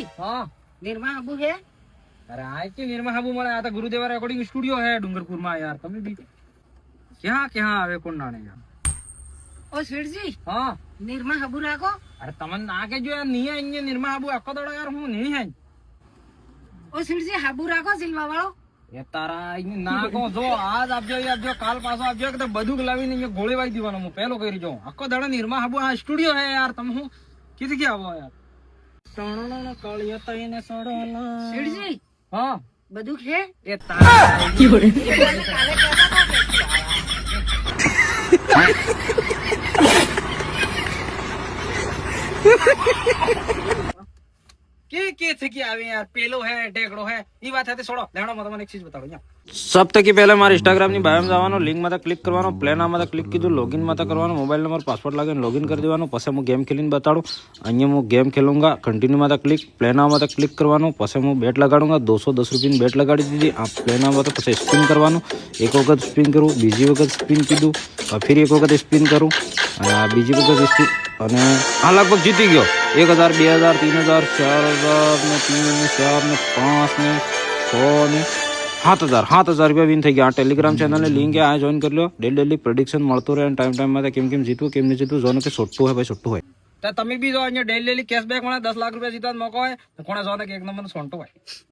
શેઠજી हाँ નિર્મા આબુ હે अरे आज के निर्मा हाबू મળે આ તો ગુરુદેવ રેકોર્ડિંગ સ્ટુડિયો હે ડુંગરપુર માં યાર તમે બી ક્યાં ક્યાં આવે કોણ નાણે યાર ઓ શેઠજી હા નિર્મા આબુ રાખો અરે તમને ના કેજો યાર નહીં અહીંયા નિર્મા હાબુ આખો દડો યાર હું નહીં હે ઓ શેઠજી આબુ રાખો સિલવા વાળો એ તારા અહીંયા ના કહો જો આજ આપજો એ આપજો કાલ પાછો આપજો કે બધું લાવીને અહીંયા ગોળી વાઈ દેવાનો હું પેલો કરી જાઉં આખો દડો નિર્મા હાબુ આ સ્ટુડિયો હે યાર તમે હું કીધી કે આવો યાર ટણણ કળિયા તઈને સડોલા શેઠજી હા બધું છે એ તારા કાલે કહેતા के थे कि आवे यार पेलो है टेकड़ो है ये बात है तो छोड़ो लेनो मैं તમને એક ચીજ બતાડું सब तक की पहले મારી ઇન્સ્ટાગ્રામ ની બાયો માં જવાનો લિંક માં ક્લિક કરવાનો પ્લેન માં ક્લિક કીધું લોગિન માં કરવાનો મોબાઈલ નંબર પાસવર્ડ લાગીને લોગિન કરી દેવાનું પછી હું ગેમ ખેલીને બતાડું અહીંયા હું ગેમ ખેલુંગા કન્ટિન્યુ માં ક્લિક પ્લેન માં ક્લિક કરવાનું પછી હું બેટ લગાડુંગા 210 રૂપિયા બેટ લગાડી દીધી આ પ્લેન માં તો પછી સ્પિન કરવાનું એક વખત સ્પિન કરું બીજી વખત સ્પિન કીધું ફરી એક વખત સ્પિન કરું અને આ બીજી વખત સ્પિન અને આ લગભગ જીતી ગયો 1000 2000 3000 4000 ને 3 ને 4 ને 5 ને 100 ને 7000 રૂપિયા વિન થઈ ગયા આ ટેલિગ્રામ ચેનલ ની લિંક આ જોઈન કરી લો ડેલી પ્રેડિક્શન મળતું રહે ટાઈમ માં કેમ જીતવું કેમ નહીં જીતવું જોને કે છોટું હોય ભાઈ છોટું હોય તો તમે બી જો અહીંયા ડેલી કેશબેક મળે 10 લાખ રૂપિયા જીતવાનો મોકો હોય તો કોણે જોને કે એક નંબર સોંટો હોય